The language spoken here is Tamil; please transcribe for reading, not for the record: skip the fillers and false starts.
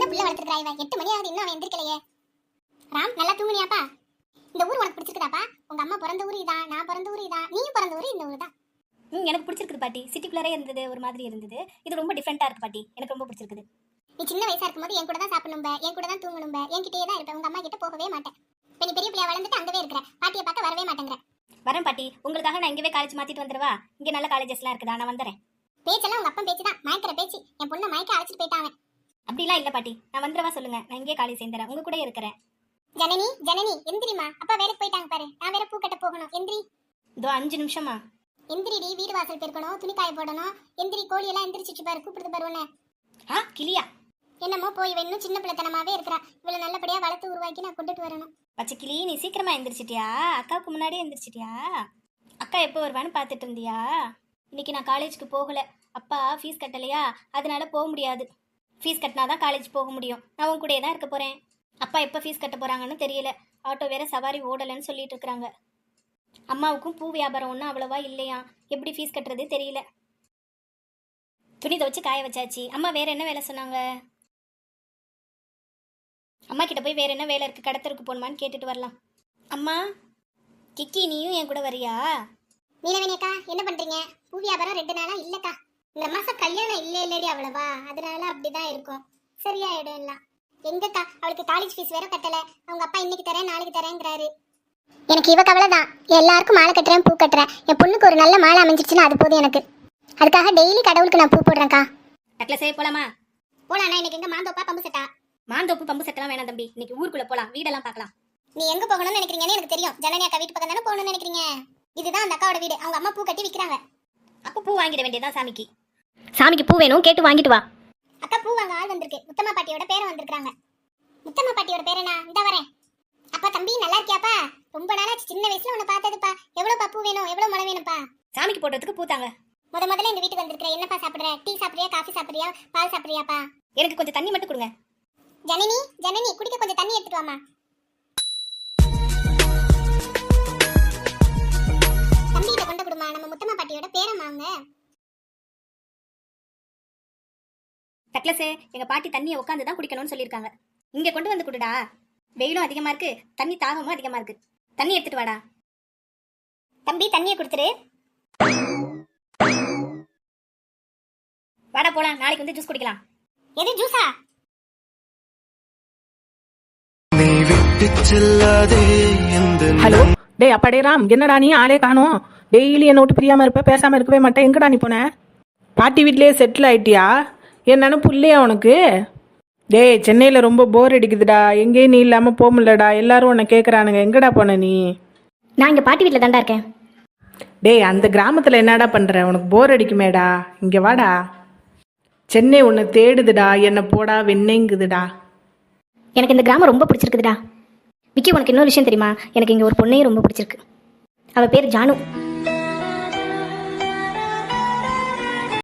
புள்ள வளர்த்துக்கிறா இவன். 8 மணி ஆகுது இன்னும் அவன் எந்திரிக்கலையே. ராம் நல்லா தூங்குனியாப்பா? இந்த ஊர் உனக்கு பிடிச்சிருக்குதாப்பா? உங்க அம்மா பிறந்த ஊர் இதான், நான் பிறந்த ஊர் இதான், நீயும் பிறந்த ஊர் இந்த ஊர் தான். எனக்கு பிடிச்சிருக்குது பாட்டி. சிட்டிக்குள்ளே இருந்தது ஒரு மாதிரி இருந்தது, இது ரொம்ப டிஃப்ரெண்டா இருக்கு பாட்டி. எனக்கு ரொம்ப பிடிச்சிருக்குது. நீ சின்ன வயசா இருக்கும்போது என் கூட தான் சாப்பிடணும்ப, என் கூட தான் தூங்கணும்ப, என்கிட்டயே தான் இருப்பேன். உங்க அம்மா கிட்ட போகவே மாட்டேன். இப்ப நீ பெரிய பிள்ளையா வளர்ந்துட்டு அங்கவே இருக்கிற, பாட்டியை பார்க்க வரவே மாட்டேங்கிற. வரேன் பாட்டி, உங்களுக்காக நான் இங்கவே காலேஜ் மாத்திட்டு வந்துடுவா. இங்க நல்ல காலேஜஸ்லாம் இருக்குதா, நான் வந்துடுறேன். பேச்செல்லாம் உங்க அப்பன் பேச்சு தான், மயக்கிற பேச்சு. என் பொண்ணை மயக்க அழைச்சிட்டு போயிட்டாங்க. அப்படிலாம் இல்ல பாட்டி, நான் வந்துடுவா சொல்லுங்க. நான் இங்கே காலேஜ் சேர்ந்துறேன், உங்க கூட இருக்கிறேன். ஜனனி ஜனனி எந்திரிமா, அப்பா வேலைக்கு போயிட்டாங்க பாரு. நான் வேற பூ கட்ட போகணும். எந்திரி. இதோ 5 நிமிஷமா. எந்திரிடி, வீடு வாசல் பெருக்கணும், துணி காய போடணும். எந்திரி, கோழி எல்லாம் எந்திரிச்சிச்சு பாரு, கூப்பிடுது பாரு உன்னை. கிளியா? என்னமோ போய் இன்னும் சின்ன பிள்ளைத்தனமாவே இருக்கிறா. இவளை நல்லபடியா வளர்த்து உருவாக்கி நான் கொண்டுட்டு வரணும். பச்சை கிளி, நீ சீக்கிரமா எந்திரிச்சிட்டியா? அக்காவுக்கு முன்னாடியே எந்திரிச்சிட்டியா? அக்கா எப்போ வருவான்னு பார்த்துட்டு இருந்தியா? இன்னைக்கு நான் காலேஜுக்கு போகல. அப்பா ஃபீஸ் கட்டலையா, அதனால போக முடியாது. ஃபீஸ் கட்டினாதான் காலேஜ் போக முடியும். நான் உன் கூடயே தான் இருக்க போறேன். அப்பா எப்போ ஃபீஸ் கட்ட போறாங்கன்னு தெரியல. ஆட்டோ வேற சவாரி ஓடலைன்னு சொல்லிட்டு இருக்கிறாங்க. அம்மாவுக்கும் பூ வியாபாரம் ஒன்றும் அவ்வளவா இல்லையா, எப்படி ஃபீஸ் கட்டுறது தெரியல. துணி துவச்சு காய வச்சாச்சு. அம்மா வேற என்ன வேலை சொன்னாங்க? அம்மா கிட்ட போய் வேற என்ன வேலை இருக்கு, கடத்தருக்கு போகணுமான்னு கேட்டுட்டு வரலாம். அம்மா, கிக்கி நீயும் என் கூட வரியா? நீலவேணியக்கா என்ன பண்றீங்க? பூ வியாபாரம் 2 நாளா இல்லக்கா. இந்த மாசம் கல்யாணம் இல்லடி அவ்வளவா, அதனால அப்படிதான் இருக்கும். சரியாயிடும் எல்லாம். எங்கக்கா அவளுக்கு காலேஜ் ஃபீஸ் வேற கட்டல. அவங்க அப்பா இன்னைக்கு தரேன் நாளைக்கு தரேங்கிறாரு. எனக்கு இவ கவலை தான். எல்லாருக்கும் மாலை கட்டுறேன், பூ கட்டுறேன். என் பொண்ணுக்கு ஒரு நல்ல மாலை அமைஞ்சிருச்சுன்னா அது போதும் எனக்கு. அதுக்காக டெய்லி கடவுளுக்கு நான் பூ போடுறேன்க்கா. டக்ளஸே போலாமா? போலாம். இன்னைக்கு எங்க மாந்தோப்பா பம்பு செட்டா? மாந்தோப்பு பம்பு செட்டெல்லாம் வேணாம் தம்பி, இன்னைக்கு ஊருக்குள்ள போலாம், வீடெல்லாம் பார்க்கலாம். நீ எங்க போகணும்னு நினைக்கிறீங்கன்னு எனக்கு தெரியும். ஜனனி அக்கா வீட்டு பக்கம் தானே போகணும்னு நினைக்கிறீங்க. இதுதான் அந்த அக்காவோட வீடு. அவங்க அம்மா பூ கட்டி விற்கிறாங்க. அப்போ பூ வாங்கிட வேண்டியதான் சாமிக்கு. சாமிக்கு பூ வேணும், கேட்டு வாங்கிட்டு வா. அக்கா பூ வாங்க ஆள் வந்திருக்கு. முத்தம்மா பாட்டியோட பேரன் வந்திருக்காங்க. முத்தம்மா பாட்டியோட பேரனா? இந்த வரேன். அப்பா தம்பி நல்லா இருக்கியாப்பா? ரொம்ப நாளாச்சு சின்ன வயசுல உன்னை பார்த்ததுப்பா. எவ்வளவு பூ வேணும், எவ்வளவு முளை வேணும்ப்பா? சாமிக்கு போடுறதுக்கு பூ தாங்க. முதல்ல எங்க வீட்டுக்கு வந்திருக்கிற. என்னப்பா சாப்பிடுற? டீ சாப்பிடுறியா, காஃபி சாப்பிடுறியா, பால் சாப்பிடுறியாப்பா? எனக்கு கொஞ்சம் தண்ணி மட்டும் கொடுங்க. ஜனனி ஜனனி குடிக்க கொஞ்சம் தண்ணி எடுத்துட்டு வாமா. தம்பி இதை கொண்டு கொடுமா. நம்ம முத்தம்மா பாட்டியோட பேரம்மாங்க. டக்ளஸே, எங்க பாட்டி தண்ணியை உட்காந்து தான் குடிக்கணும்னு சொல்லியிருக்காங்க. இங்க கொண்டு வந்து குடுடா. வெயிலும் அதிகமா இருக்கு, தண்ணி தாகமும் அதிகமா இருக்கு. தண்ணி எடுத்துட்டு வாடா. தம்பி தண்ணியை கொடுத்துரு. வாடா போலாம், நாளைக்கு வந்து ஜூஸ் குடிக்கலாம். எது ஜூஸா? ஹலோ, டேய் அப்பாடே ராம், என்னடா நீ ஆளே காணோம்? டெய்லி என்ன விட்டு பிரியாம இருப்ப, பேசாம இருக்கவே மாட்டேன். எங்கடா நீ போன? பாட்டி வீட்லயே செட்டில் ஆயிட்டியா? என் நினப்பு இல்லையா உனக்கு? டேய், சென்னையில் ரொம்ப போர் அடிக்குதுடா, எங்கேயும் நீ இல்லாமல் போக முடியலடா. எல்லாரும் உன்னை கேட்குறானுங்க, எங்கடா போன நீ? நான் இங்கே பாட்டி வீட்டில் தாண்டா இருக்கேன். டேய், அந்த கிராமத்தில் என்னடா பண்ணுற? உனக்கு போர் அடிக்குமேடா, இங்கே வாடா. சென்னை உன்னை தேடுதுடா, என்னை போடா வெண்ணெங்குதுடா. எனக்கு இந்த கிராமம் ரொம்ப பிடிச்சிருக்குதுடா. விக்கி, உனக்கு இன்னொரு விஷயம் தெரியுமா? எனக்கு இங்கே ஒரு பொண்ணையும் ரொம்ப பிடிச்சிருக்கு. அவள் பேர் ஜானு.